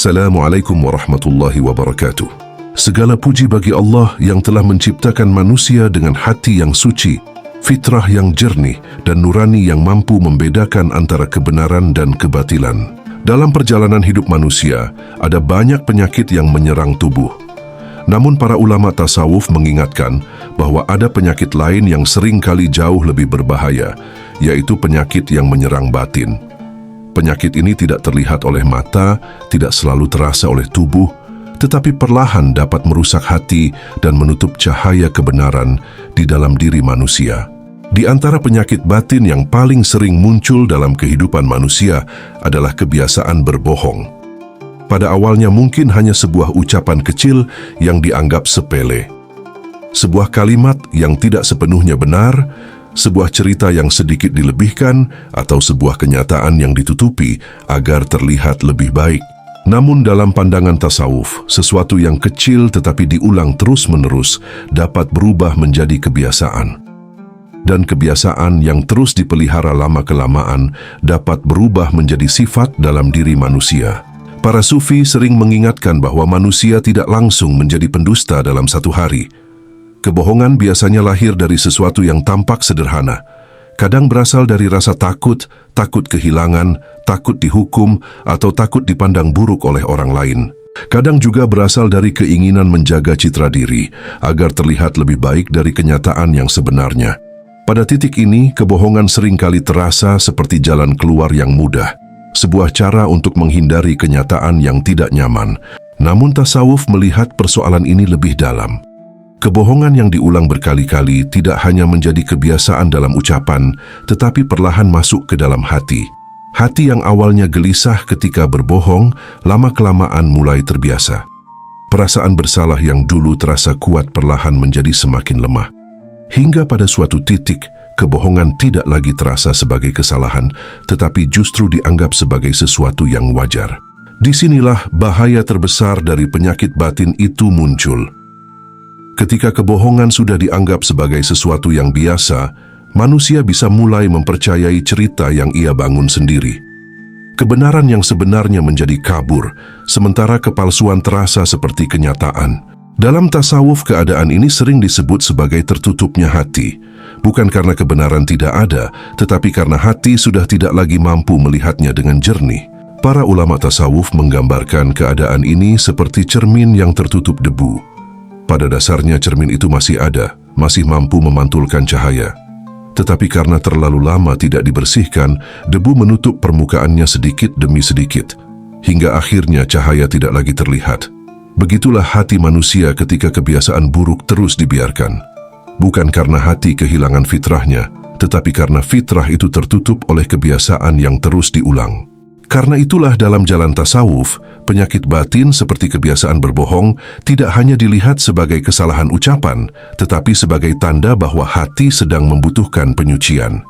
Assalamualaikum warahmatullahi wabarakatuh. Segala puji bagi Allah yang telah menciptakan manusia dengan hati yang suci, fitrah yang jernih, dan nurani yang mampu membedakan antara kebenaran dan kebatilan. Dalam perjalanan hidup manusia, ada banyak penyakit yang menyerang tubuh. Namun para ulama tasawuf mengingatkan bahwa ada penyakit lain yang sering kali jauh lebih berbahaya, yaitu penyakit yang menyerang batin. Penyakit ini tidak terlihat oleh mata, tidak selalu terasa oleh tubuh, tetapi perlahan dapat merusak hati dan menutup cahaya kebenaran di dalam diri manusia. Di antara penyakit batin yang paling sering muncul dalam kehidupan manusia adalah kebiasaan berbohong. Pada awalnya mungkin hanya sebuah ucapan kecil yang dianggap sepele. Sebuah kalimat yang tidak sepenuhnya benar, sebuah cerita yang sedikit dilebihkan, atau sebuah kenyataan yang ditutupi agar terlihat lebih baik. Namun dalam pandangan tasawuf, sesuatu yang kecil tetapi diulang terus-menerus dapat berubah menjadi kebiasaan. Dan kebiasaan yang terus dipelihara lama-kelamaan dapat berubah menjadi sifat dalam diri manusia. Para sufi sering mengingatkan bahwa manusia tidak langsung menjadi pendusta dalam satu hari. Kebohongan biasanya lahir dari sesuatu yang tampak sederhana. Kadang berasal dari rasa takut, takut kehilangan, takut dihukum, atau takut dipandang buruk oleh orang lain. Kadang juga berasal dari keinginan menjaga citra diri, agar terlihat lebih baik dari kenyataan yang sebenarnya. Pada titik ini, kebohongan seringkali terasa seperti jalan keluar yang mudah. Sebuah cara untuk menghindari kenyataan yang tidak nyaman. Namun tasawuf melihat persoalan ini lebih dalam. Kebohongan yang diulang berkali-kali tidak hanya menjadi kebiasaan dalam ucapan, tetapi perlahan masuk ke dalam hati. Hati yang awalnya gelisah ketika berbohong, lama-kelamaan mulai terbiasa. Perasaan bersalah yang dulu terasa kuat perlahan menjadi semakin lemah. Hingga pada suatu titik, kebohongan tidak lagi terasa sebagai kesalahan, tetapi justru dianggap sebagai sesuatu yang wajar. Disinilah bahaya terbesar dari penyakit batin itu muncul. Ketika kebohongan sudah dianggap sebagai sesuatu yang biasa, manusia bisa mulai mempercayai cerita yang ia bangun sendiri. Kebenaran yang sebenarnya menjadi kabur, sementara kepalsuan terasa seperti kenyataan. Dalam tasawuf, keadaan ini sering disebut sebagai tertutupnya hati. Bukan karena kebenaran tidak ada, tetapi karena hati sudah tidak lagi mampu melihatnya dengan jernih. Para ulama tasawuf menggambarkan keadaan ini seperti cermin yang tertutup debu. Pada dasarnya cermin itu masih ada, masih mampu memantulkan cahaya. Tetapi karena terlalu lama tidak dibersihkan, debu menutup permukaannya sedikit demi sedikit, hingga akhirnya cahaya tidak lagi terlihat. Begitulah hati manusia ketika kebiasaan buruk terus dibiarkan. Bukan karena hati kehilangan fitrahnya, tetapi karena fitrah itu tertutup oleh kebiasaan yang terus diulang. Karena itulah dalam jalan tasawuf, penyakit batin seperti kebiasaan berbohong tidak hanya dilihat sebagai kesalahan ucapan, tetapi sebagai tanda bahwa hati sedang membutuhkan penyucian.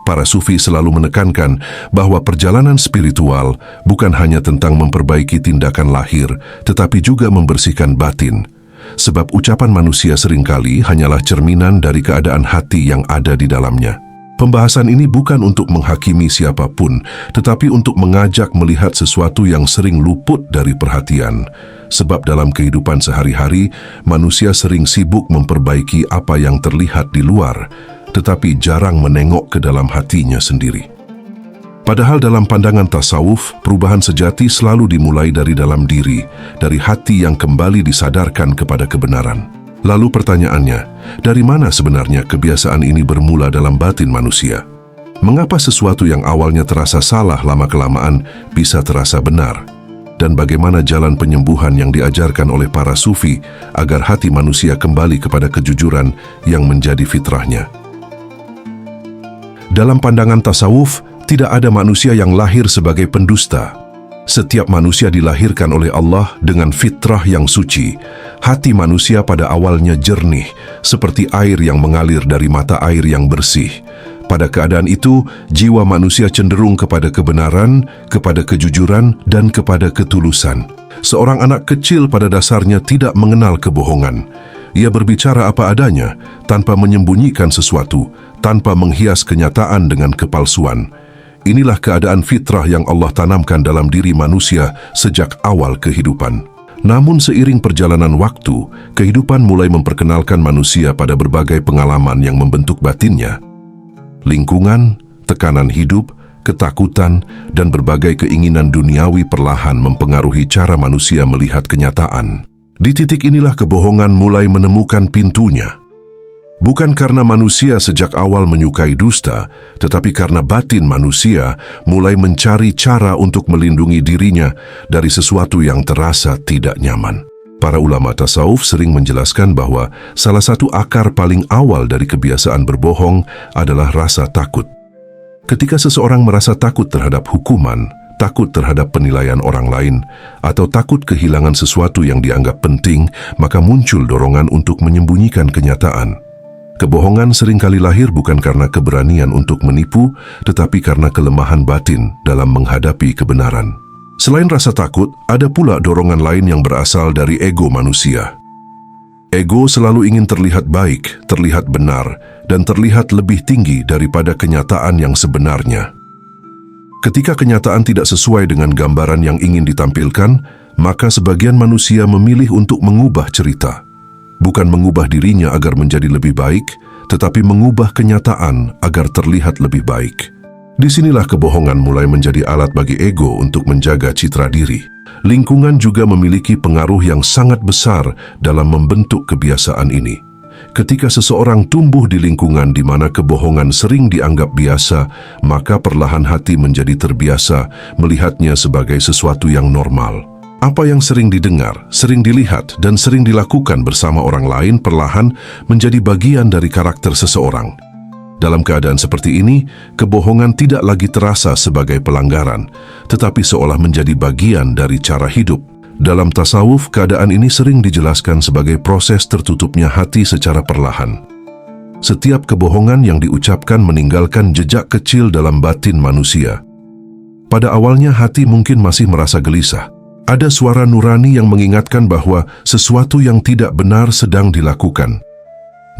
Para sufi selalu menekankan bahwa perjalanan spiritual bukan hanya tentang memperbaiki tindakan lahir, tetapi juga membersihkan batin. Sebab ucapan manusia seringkali hanyalah cerminan dari keadaan hati yang ada di dalamnya. Pembahasan ini bukan untuk menghakimi siapapun, tetapi untuk mengajak melihat sesuatu yang sering luput dari perhatian. Sebab dalam kehidupan sehari-hari, manusia sering sibuk memperbaiki apa yang terlihat di luar, tetapi jarang menengok ke dalam hatinya sendiri. Padahal dalam pandangan tasawuf, perubahan sejati selalu dimulai dari dalam diri, dari hati yang kembali disadarkan kepada kebenaran. Lalu pertanyaannya, dari mana sebenarnya kebiasaan ini bermula dalam batin manusia? Mengapa sesuatu yang awalnya terasa salah lama-kelamaan bisa terasa benar? Dan bagaimana jalan penyembuhan yang diajarkan oleh para sufi agar hati manusia kembali kepada kejujuran yang menjadi fitrahnya? Dalam pandangan tasawuf, tidak ada manusia yang lahir sebagai pendusta. Setiap manusia dilahirkan oleh Allah dengan fitrah yang suci. Hati manusia pada awalnya jernih, seperti air yang mengalir dari mata air yang bersih. Pada keadaan itu, jiwa manusia cenderung kepada kebenaran, kepada kejujuran, dan kepada ketulusan. Seorang anak kecil pada dasarnya tidak mengenal kebohongan. Ia berbicara apa adanya, tanpa menyembunyikan sesuatu, tanpa menghias kenyataan dengan kepalsuan. Inilah keadaan fitrah yang Allah tanamkan dalam diri manusia sejak awal kehidupan. Namun seiring perjalanan waktu, kehidupan mulai memperkenalkan manusia pada berbagai pengalaman yang membentuk batinnya. Lingkungan, tekanan hidup, ketakutan, dan berbagai keinginan duniawi perlahan mempengaruhi cara manusia melihat kenyataan. Di titik inilah kebohongan mulai menemukan pintunya. Bukan karena manusia sejak awal menyukai dusta, tetapi karena batin manusia mulai mencari cara untuk melindungi dirinya dari sesuatu yang terasa tidak nyaman. Para ulama tasawuf sering menjelaskan bahwa salah satu akar paling awal dari kebiasaan berbohong adalah rasa takut. Ketika seseorang merasa takut terhadap hukuman, takut terhadap penilaian orang lain, atau takut kehilangan sesuatu yang dianggap penting, maka muncul dorongan untuk menyembunyikan kenyataan. Kebohongan seringkali lahir bukan karena keberanian untuk menipu, tetapi karena kelemahan batin dalam menghadapi kebenaran. Selain rasa takut, ada pula dorongan lain yang berasal dari ego manusia. Ego selalu ingin terlihat baik, terlihat benar, dan terlihat lebih tinggi daripada kenyataan yang sebenarnya. Ketika kenyataan tidak sesuai dengan gambaran yang ingin ditampilkan, maka sebagian manusia memilih untuk mengubah cerita. Bukan mengubah dirinya agar menjadi lebih baik, tetapi mengubah kenyataan agar terlihat lebih baik. Disinilah kebohongan mulai menjadi alat bagi ego untuk menjaga citra diri. Lingkungan juga memiliki pengaruh yang sangat besar dalam membentuk kebiasaan ini. Ketika seseorang tumbuh di lingkungan di mana kebohongan sering dianggap biasa, maka perlahan hati menjadi terbiasa melihatnya sebagai sesuatu yang normal. Apa yang sering didengar, sering dilihat, dan sering dilakukan bersama orang lain perlahan menjadi bagian dari karakter seseorang. Dalam keadaan seperti ini, kebohongan tidak lagi terasa sebagai pelanggaran, tetapi seolah menjadi bagian dari cara hidup. Dalam tasawuf, keadaan ini sering dijelaskan sebagai proses tertutupnya hati secara perlahan. Setiap kebohongan yang diucapkan meninggalkan jejak kecil dalam batin manusia. Pada awalnya hati mungkin masih merasa gelisah. Ada suara nurani yang mengingatkan bahwa sesuatu yang tidak benar sedang dilakukan.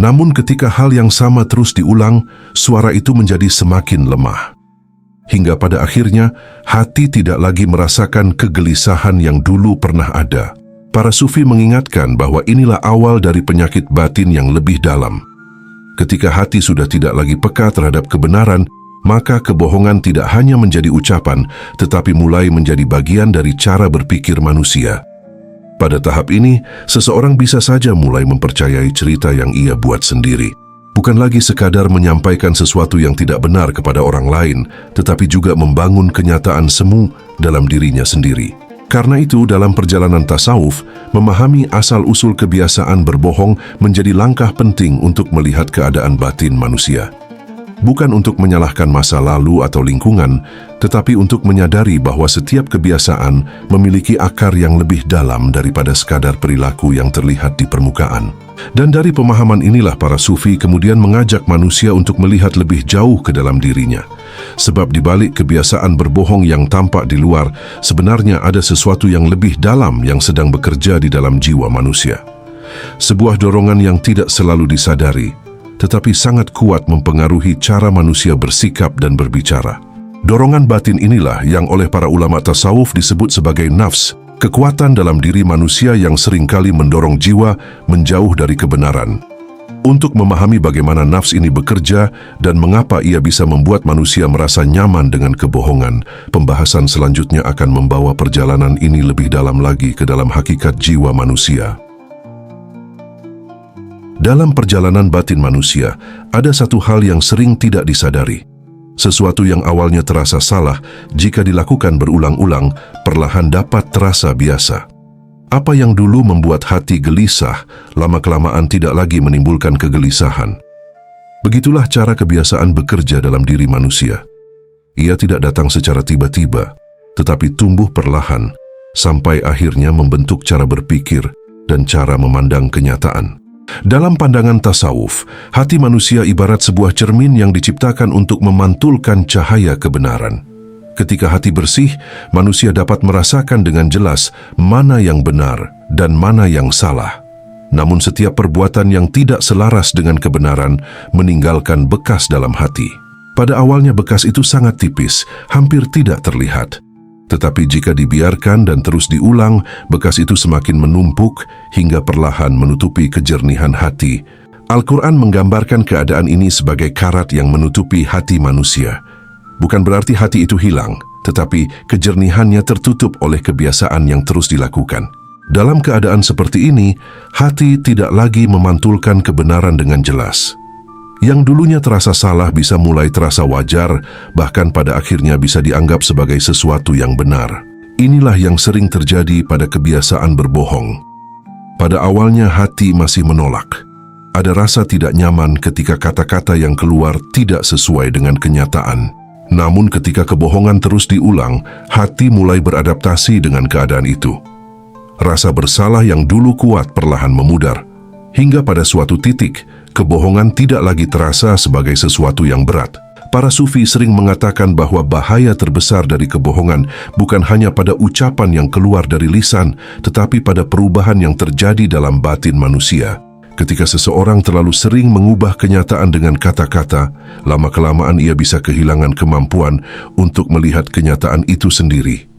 Namun ketika hal yang sama terus diulang, suara itu menjadi semakin lemah. Hingga pada akhirnya, hati tidak lagi merasakan kegelisahan yang dulu pernah ada. Para sufi mengingatkan bahwa inilah awal dari penyakit batin yang lebih dalam. Ketika hati sudah tidak lagi peka terhadap kebenaran, maka kebohongan tidak hanya menjadi ucapan, tetapi mulai menjadi bagian dari cara berpikir manusia. Pada tahap ini, seseorang bisa saja mulai mempercayai cerita yang ia buat sendiri. Bukan lagi sekadar menyampaikan sesuatu yang tidak benar kepada orang lain, tetapi juga membangun kenyataan semu dalam dirinya sendiri. Karena itu, dalam perjalanan tasawuf, memahami asal-usul kebiasaan berbohong menjadi langkah penting untuk melihat keadaan batin manusia. Bukan untuk menyalahkan masa lalu atau lingkungan, tetapi untuk menyadari bahwa setiap kebiasaan memiliki akar yang lebih dalam daripada sekadar perilaku yang terlihat di permukaan. Dan dari pemahaman inilah para sufi kemudian mengajak manusia untuk melihat lebih jauh ke dalam dirinya. Sebab di balik kebiasaan berbohong yang tampak di luar, sebenarnya ada sesuatu yang lebih dalam yang sedang bekerja di dalam jiwa manusia. Sebuah dorongan yang tidak selalu disadari, tetapi sangat kuat mempengaruhi cara manusia bersikap dan berbicara. Dorongan batin inilah yang oleh para ulama tasawuf disebut sebagai nafs, kekuatan dalam diri manusia yang seringkali mendorong jiwa menjauh dari kebenaran. Untuk memahami bagaimana nafs ini bekerja dan mengapa ia bisa membuat manusia merasa nyaman dengan kebohongan, pembahasan selanjutnya akan membawa perjalanan ini lebih dalam lagi ke dalam hakikat jiwa manusia. Dalam perjalanan batin manusia, ada satu hal yang sering tidak disadari. Sesuatu yang awalnya terasa salah, jika dilakukan berulang-ulang, perlahan dapat terasa biasa. Apa yang dulu membuat hati gelisah, lama-kelamaan tidak lagi menimbulkan kegelisahan. Begitulah cara kebiasaan bekerja dalam diri manusia. Ia tidak datang secara tiba-tiba, tetapi tumbuh perlahan, sampai akhirnya membentuk cara berpikir dan cara memandang kenyataan. Dalam pandangan tasawuf, hati manusia ibarat sebuah cermin yang diciptakan untuk memantulkan cahaya kebenaran. Ketika hati bersih, manusia dapat merasakan dengan jelas mana yang benar dan mana yang salah. Namun setiap perbuatan yang tidak selaras dengan kebenaran meninggalkan bekas dalam hati. Pada awalnya bekas itu sangat tipis, hampir tidak terlihat. Tetapi jika dibiarkan dan terus diulang, bekas itu semakin menumpuk hingga perlahan menutupi kejernihan hati. Al-Quran menggambarkan keadaan ini sebagai karat yang menutupi hati manusia. Bukan berarti hati itu hilang, tetapi kejernihannya tertutup oleh kebiasaan yang terus dilakukan. Dalam keadaan seperti ini, hati tidak lagi memantulkan kebenaran dengan jelas. Yang dulunya terasa salah bisa mulai terasa wajar, bahkan pada akhirnya bisa dianggap sebagai sesuatu yang benar. Inilah yang sering terjadi pada kebiasaan berbohong. Pada awalnya hati masih menolak. Ada rasa tidak nyaman ketika kata-kata yang keluar tidak sesuai dengan kenyataan. Namun ketika kebohongan terus diulang, hati mulai beradaptasi dengan keadaan itu. Rasa bersalah yang dulu kuat perlahan memudar. Hingga pada suatu titik, kebohongan tidak lagi terasa sebagai sesuatu yang berat. Para sufi sering mengatakan bahwa bahaya terbesar dari kebohongan bukan hanya pada ucapan yang keluar dari lisan, tetapi pada perubahan yang terjadi dalam batin manusia. Ketika seseorang terlalu sering mengubah kenyataan dengan kata-kata, lama-kelamaan ia bisa kehilangan kemampuan untuk melihat kenyataan itu sendiri.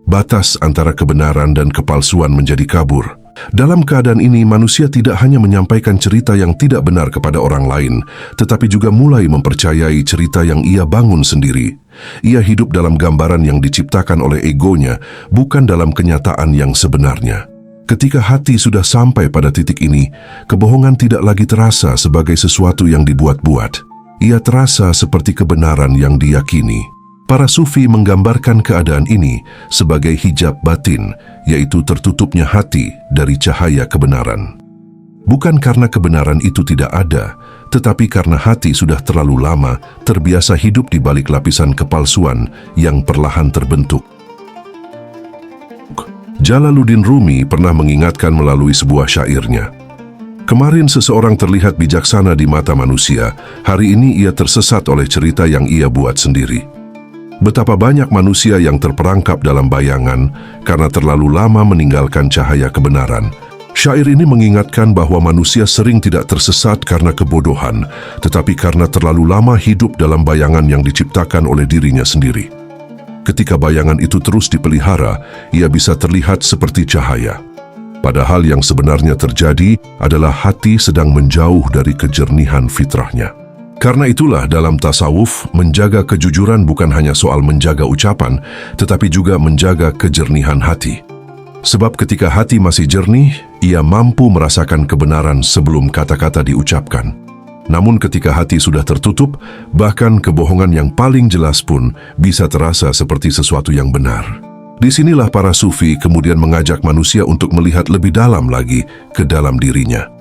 Batas antara kebenaran dan kepalsuan menjadi kabur. Dalam keadaan ini, manusia tidak hanya menyampaikan cerita yang tidak benar kepada orang lain, tetapi juga mulai mempercayai cerita yang ia bangun sendiri. Ia hidup dalam gambaran yang diciptakan oleh egonya, bukan dalam kenyataan yang sebenarnya. Ketika hati sudah sampai pada titik ini, kebohongan tidak lagi terasa sebagai sesuatu yang dibuat-buat. Ia terasa seperti kebenaran yang diyakini. Para sufi menggambarkan keadaan ini sebagai hijab batin, yaitu tertutupnya hati dari cahaya kebenaran. Bukan karena kebenaran itu tidak ada, tetapi karena hati sudah terlalu lama terbiasa hidup di balik lapisan kepalsuan yang perlahan terbentuk. Jalaluddin Rumi pernah mengingatkan melalui sebuah syairnya, "Kemarin seseorang terlihat bijaksana di mata manusia, hari ini ia tersesat oleh cerita yang ia buat sendiri." Betapa banyak manusia yang terperangkap dalam bayangan karena terlalu lama meninggalkan cahaya kebenaran. Syair ini mengingatkan bahwa manusia sering tidak tersesat karena kebodohan, tetapi karena terlalu lama hidup dalam bayangan yang diciptakan oleh dirinya sendiri. Ketika bayangan itu terus dipelihara, ia bisa terlihat seperti cahaya. Padahal yang sebenarnya terjadi adalah hati sedang menjauh dari kejernihan fitrahnya. Karena itulah dalam tasawuf, menjaga kejujuran bukan hanya soal menjaga ucapan, tetapi juga menjaga kejernihan hati. Sebab ketika hati masih jernih, ia mampu merasakan kebenaran sebelum kata-kata diucapkan. Namun ketika hati sudah tertutup, bahkan kebohongan yang paling jelas pun bisa terasa seperti sesuatu yang benar. Disinilah para sufi kemudian mengajak manusia untuk melihat lebih dalam lagi ke dalam dirinya.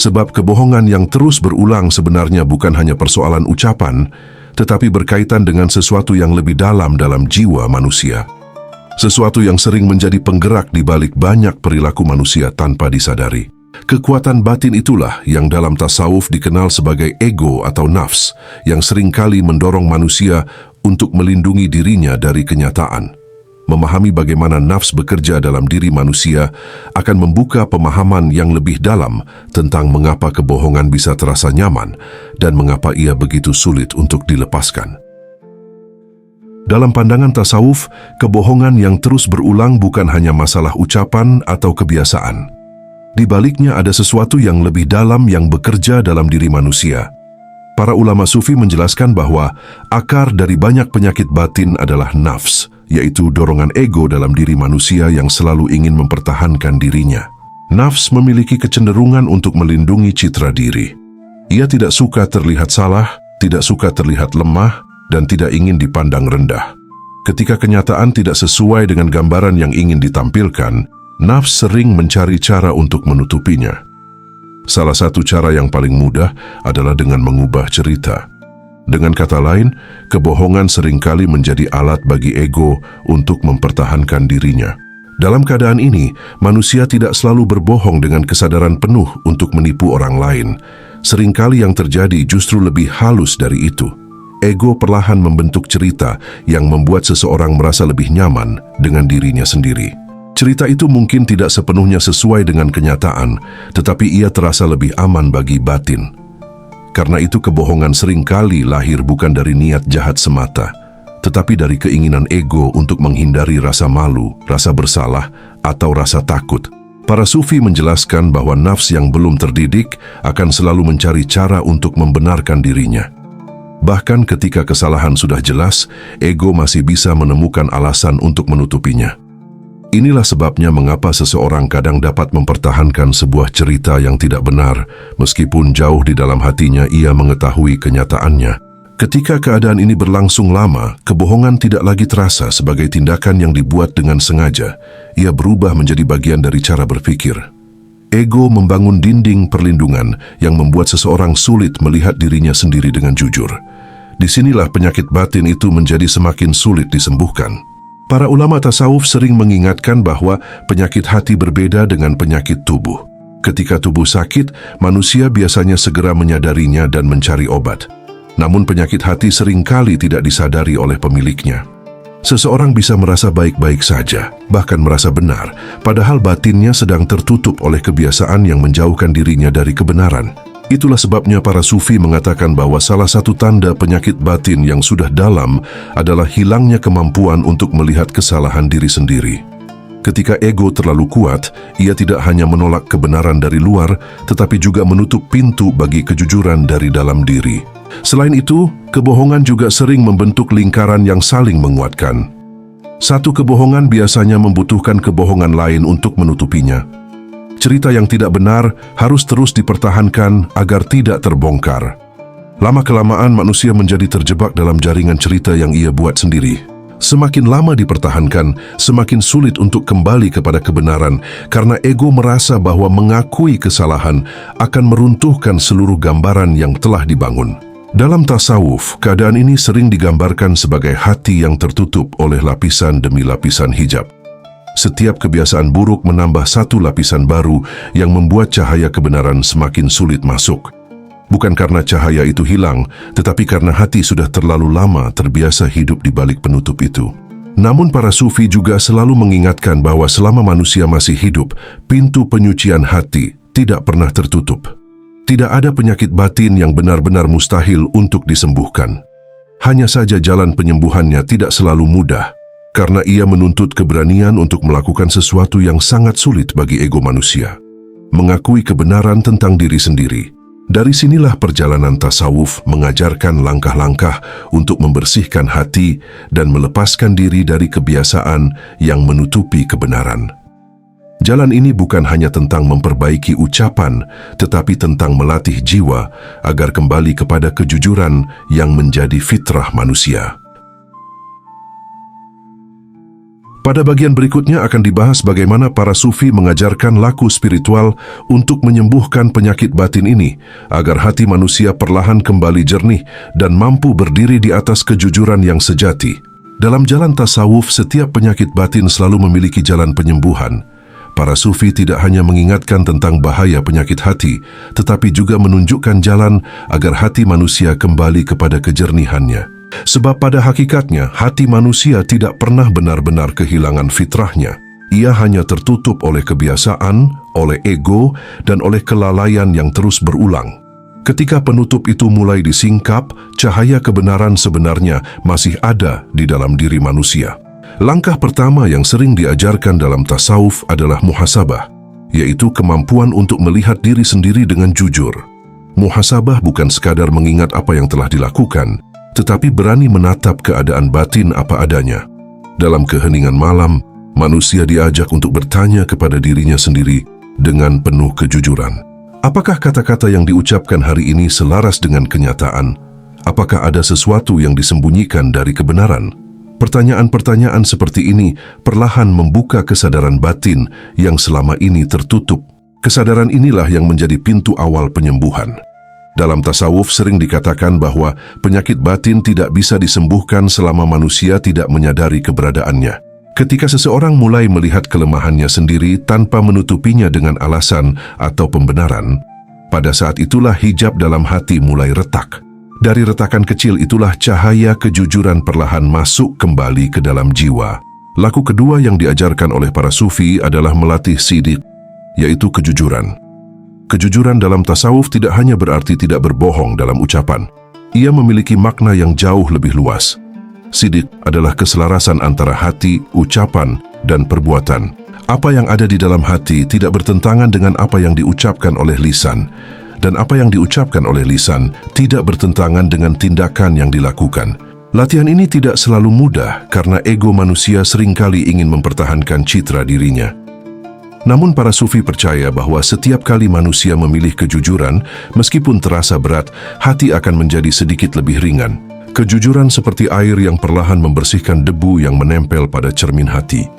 Sebab kebohongan yang terus berulang sebenarnya bukan hanya persoalan ucapan, tetapi berkaitan dengan sesuatu yang lebih dalam jiwa manusia. Sesuatu yang sering menjadi penggerak di balik banyak perilaku manusia tanpa disadari. Kekuatan batin itulah yang dalam tasawuf dikenal sebagai ego atau nafs, yang seringkali mendorong manusia untuk melindungi dirinya dari kenyataan. Memahami bagaimana nafs bekerja dalam diri manusia akan membuka pemahaman yang lebih dalam tentang mengapa kebohongan bisa terasa nyaman dan mengapa ia begitu sulit untuk dilepaskan. Dalam pandangan tasawuf, kebohongan yang terus berulang bukan hanya masalah ucapan atau kebiasaan. Di baliknya ada sesuatu yang lebih dalam yang bekerja dalam diri manusia. Para ulama sufi menjelaskan bahwa akar dari banyak penyakit batin adalah nafs, yaitu dorongan ego dalam diri manusia yang selalu ingin mempertahankan dirinya. Nafs memiliki kecenderungan untuk melindungi citra diri. Ia tidak suka terlihat salah, tidak suka terlihat lemah, dan tidak ingin dipandang rendah. Ketika kenyataan tidak sesuai dengan gambaran yang ingin ditampilkan, nafs sering mencari cara untuk menutupinya. Salah satu cara yang paling mudah adalah dengan mengubah cerita. Dengan kata lain, kebohongan seringkali menjadi alat bagi ego untuk mempertahankan dirinya. Dalam keadaan ini, manusia tidak selalu berbohong dengan kesadaran penuh untuk menipu orang lain. Seringkali yang terjadi justru lebih halus dari itu. Ego perlahan membentuk cerita yang membuat seseorang merasa lebih nyaman dengan dirinya sendiri. Cerita itu mungkin tidak sepenuhnya sesuai dengan kenyataan, tetapi ia terasa lebih aman bagi batin. Karena itu kebohongan seringkali lahir bukan dari niat jahat semata, tetapi dari keinginan ego untuk menghindari rasa malu, rasa bersalah, atau rasa takut. Para sufi menjelaskan bahwa nafs yang belum terdidik akan selalu mencari cara untuk membenarkan dirinya. Bahkan ketika kesalahan sudah jelas, ego masih bisa menemukan alasan untuk menutupinya. Inilah sebabnya mengapa seseorang kadang dapat mempertahankan sebuah cerita yang tidak benar, meskipun jauh di dalam hatinya ia mengetahui kenyataannya. Ketika keadaan ini berlangsung lama, kebohongan tidak lagi terasa sebagai tindakan yang dibuat dengan sengaja. Ia berubah menjadi bagian dari cara berpikir. Ego membangun dinding perlindungan yang membuat seseorang sulit melihat dirinya sendiri dengan jujur. Disinilah penyakit batin itu menjadi semakin sulit disembuhkan. Para ulama tasawuf sering mengingatkan bahwa penyakit hati berbeda dengan penyakit tubuh. Ketika tubuh sakit, manusia biasanya segera menyadarinya dan mencari obat. Namun penyakit hati seringkali tidak disadari oleh pemiliknya. Seseorang bisa merasa baik-baik saja, bahkan merasa benar, padahal batinnya sedang tertutup oleh kebiasaan yang menjauhkan dirinya dari kebenaran. Itulah sebabnya para sufi mengatakan bahwa salah satu tanda penyakit batin yang sudah dalam adalah hilangnya kemampuan untuk melihat kesalahan diri sendiri. Ketika ego terlalu kuat, ia tidak hanya menolak kebenaran dari luar, tetapi juga menutup pintu bagi kejujuran dari dalam diri. Selain itu, kebohongan juga sering membentuk lingkaran yang saling menguatkan. Satu kebohongan biasanya membutuhkan kebohongan lain untuk menutupinya. Cerita yang tidak benar harus terus dipertahankan agar tidak terbongkar. Lama-kelamaan manusia menjadi terjebak dalam jaringan cerita yang ia buat sendiri. Semakin lama dipertahankan, semakin sulit untuk kembali kepada kebenaran karena ego merasa bahwa mengakui kesalahan akan meruntuhkan seluruh gambaran yang telah dibangun. Dalam tasawuf, keadaan ini sering digambarkan sebagai hati yang tertutup oleh lapisan demi lapisan hijab. Setiap kebiasaan buruk menambah satu lapisan baru yang membuat cahaya kebenaran semakin sulit masuk. Bukan karena cahaya itu hilang, tetapi karena hati sudah terlalu lama terbiasa hidup di balik penutup itu. Namun para sufi juga selalu mengingatkan bahwa selama manusia masih hidup, pintu penyucian hati tidak pernah tertutup. Tidak ada penyakit batin yang benar-benar mustahil untuk disembuhkan. Hanya saja jalan penyembuhannya tidak selalu mudah, karena ia menuntut keberanian untuk melakukan sesuatu yang sangat sulit bagi ego manusia. Mengakui kebenaran tentang diri sendiri. Dari sinilah perjalanan tasawuf mengajarkan langkah-langkah untuk membersihkan hati dan melepaskan diri dari kebiasaan yang menutupi kebenaran. Jalan ini bukan hanya tentang memperbaiki ucapan, tetapi tentang melatih jiwa agar kembali kepada kejujuran yang menjadi fitrah manusia. Pada bagian berikutnya akan dibahas bagaimana para sufi mengajarkan laku spiritual untuk menyembuhkan penyakit batin ini, agar hati manusia perlahan kembali jernih dan mampu berdiri di atas kejujuran yang sejati. Dalam jalan tasawuf, setiap penyakit batin selalu memiliki jalan penyembuhan. Para sufi tidak hanya mengingatkan tentang bahaya penyakit hati, tetapi juga menunjukkan jalan agar hati manusia kembali kepada kejernihannya. Sebab pada hakikatnya, hati manusia tidak pernah benar-benar kehilangan fitrahnya. Ia hanya tertutup oleh kebiasaan, oleh ego, dan oleh kelalaian yang terus berulang. Ketika penutup itu mulai disingkap, cahaya kebenaran sebenarnya masih ada di dalam diri manusia. Langkah pertama yang sering diajarkan dalam tasawuf adalah muhasabah, yaitu kemampuan untuk melihat diri sendiri dengan jujur. Muhasabah bukan sekadar mengingat apa yang telah dilakukan, tetapi berani menatap keadaan batin apa adanya. Dalam keheningan malam, manusia diajak untuk bertanya kepada dirinya sendiri dengan penuh kejujuran. Apakah kata-kata yang diucapkan hari ini selaras dengan kenyataan? Apakah ada sesuatu yang disembunyikan dari kebenaran? Pertanyaan-pertanyaan seperti ini perlahan membuka kesadaran batin yang selama ini tertutup. Kesadaran inilah yang menjadi pintu awal penyembuhan. Dalam tasawuf sering dikatakan bahwa penyakit batin tidak bisa disembuhkan selama manusia tidak menyadari keberadaannya. Ketika seseorang mulai melihat kelemahannya sendiri tanpa menutupinya dengan alasan atau pembenaran, pada saat itulah hijab dalam hati mulai retak. Dari retakan kecil itulah cahaya kejujuran perlahan masuk kembali ke dalam jiwa. Laku kedua yang diajarkan oleh para sufi adalah melatih sidiq, yaitu kejujuran. Kejujuran dalam tasawuf tidak hanya berarti tidak berbohong dalam ucapan. Ia memiliki makna yang jauh lebih luas. Sidq adalah keselarasan antara hati, ucapan, dan perbuatan. Apa yang ada di dalam hati tidak bertentangan dengan apa yang diucapkan oleh lisan, dan apa yang diucapkan oleh lisan tidak bertentangan dengan tindakan yang dilakukan. Latihan ini tidak selalu mudah karena ego manusia seringkali ingin mempertahankan citra dirinya. Namun para sufi percaya bahwa setiap kali manusia memilih kejujuran, meskipun terasa berat, hati akan menjadi sedikit lebih ringan. Kejujuran seperti air yang perlahan membersihkan debu yang menempel pada cermin hati.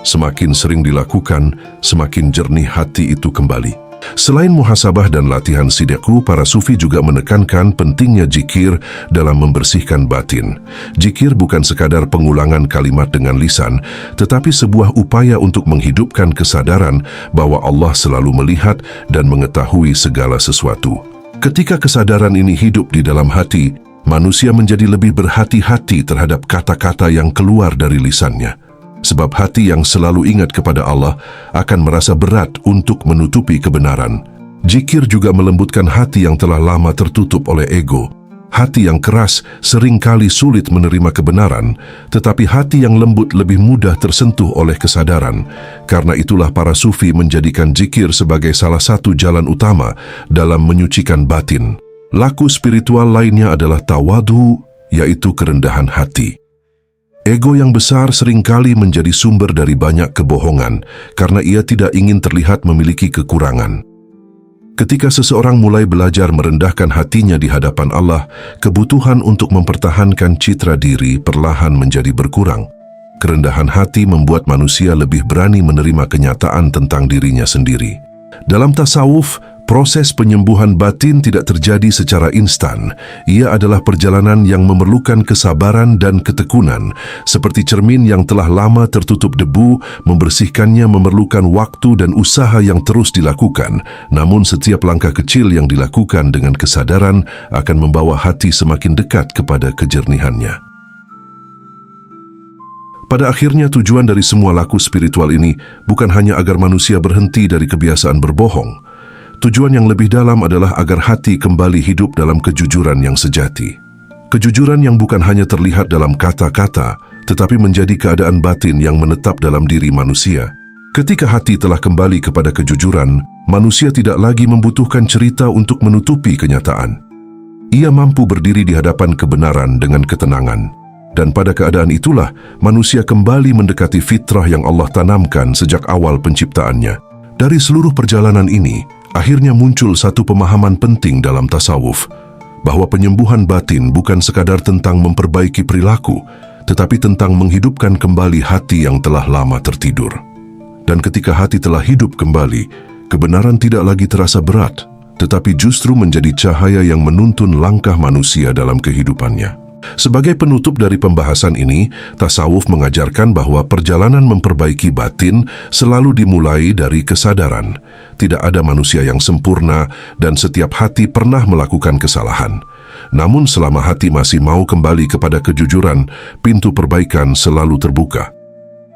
Semakin sering dilakukan, semakin jernih hati itu kembali. Selain muhasabah dan latihan sidqu, para sufi juga menekankan pentingnya zikir dalam membersihkan batin. Zikir bukan sekadar pengulangan kalimat dengan lisan, tetapi sebuah upaya untuk menghidupkan kesadaran bahwa Allah selalu melihat dan mengetahui segala sesuatu. Ketika kesadaran ini hidup di dalam hati, manusia menjadi lebih berhati-hati terhadap kata-kata yang keluar dari lisannya. Sebab hati yang selalu ingat kepada Allah akan merasa berat untuk menutupi kebenaran. Zikir juga melembutkan hati yang telah lama tertutup oleh ego. Hati yang keras seringkali sulit menerima kebenaran, tetapi hati yang lembut lebih mudah tersentuh oleh kesadaran. Karena itulah para sufi menjadikan zikir sebagai salah satu jalan utama dalam menyucikan batin. Laku spiritual lainnya adalah tawadu, yaitu kerendahan hati. Ego yang besar seringkali menjadi sumber dari banyak kebohongan karena ia tidak ingin terlihat memiliki kekurangan. Ketika seseorang mulai belajar merendahkan hatinya di hadapan Allah, kebutuhan untuk mempertahankan citra diri perlahan menjadi berkurang. Kerendahan hati membuat manusia lebih berani menerima kenyataan tentang dirinya sendiri. Dalam tasawuf, proses penyembuhan batin tidak terjadi secara instan. Ia adalah perjalanan yang memerlukan kesabaran dan ketekunan. Seperti cermin yang telah lama tertutup debu, membersihkannya memerlukan waktu dan usaha yang terus dilakukan. Namun setiap langkah kecil yang dilakukan dengan kesadaran akan membawa hati semakin dekat kepada kejernihannya. Pada akhirnya tujuan dari semua laku spiritual ini bukan hanya agar manusia berhenti dari kebiasaan berbohong. Tujuan yang lebih dalam adalah agar hati kembali hidup dalam kejujuran yang sejati. Kejujuran yang bukan hanya terlihat dalam kata-kata, tetapi menjadi keadaan batin yang menetap dalam diri manusia. Ketika hati telah kembali kepada kejujuran, manusia tidak lagi membutuhkan cerita untuk menutupi kenyataan. Ia mampu berdiri di hadapan kebenaran dengan ketenangan. Dan pada keadaan itulah, manusia kembali mendekati fitrah yang Allah tanamkan sejak awal penciptaannya. Dari seluruh perjalanan ini, akhirnya muncul satu pemahaman penting dalam tasawuf, bahwa penyembuhan batin bukan sekadar tentang memperbaiki perilaku, tetapi tentang menghidupkan kembali hati yang telah lama tertidur. Dan ketika hati telah hidup kembali, kebenaran tidak lagi terasa berat, tetapi justru menjadi cahaya yang menuntun langkah manusia dalam kehidupannya. Sebagai penutup dari pembahasan ini, tasawuf mengajarkan bahwa perjalanan memperbaiki batin selalu dimulai dari kesadaran. Tidak ada manusia yang sempurna dan setiap hati pernah melakukan kesalahan. Namun selama hati masih mau kembali kepada kejujuran, pintu perbaikan selalu terbuka.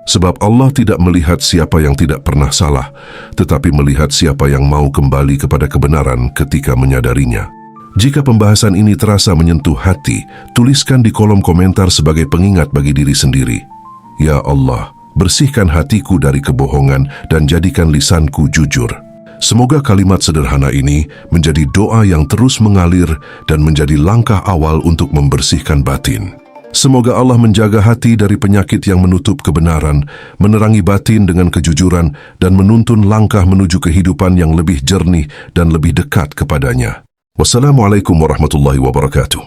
Sebab Allah tidak melihat siapa yang tidak pernah salah, tetapi melihat siapa yang mau kembali kepada kebenaran ketika menyadarinya. Jika pembahasan ini terasa menyentuh hati, tuliskan di kolom komentar sebagai pengingat bagi diri sendiri. Ya Allah, bersihkan hatiku dari kebohongan dan jadikan lisanku jujur. Semoga kalimat sederhana ini menjadi doa yang terus mengalir dan menjadi langkah awal untuk membersihkan batin. Semoga Allah menjaga hati dari penyakit yang menutup kebenaran, menerangi batin dengan kejujuran, dan menuntun langkah menuju kehidupan yang lebih jernih dan lebih dekat kepadanya. Wassalamualaikum warahmatullahi wabarakatuh.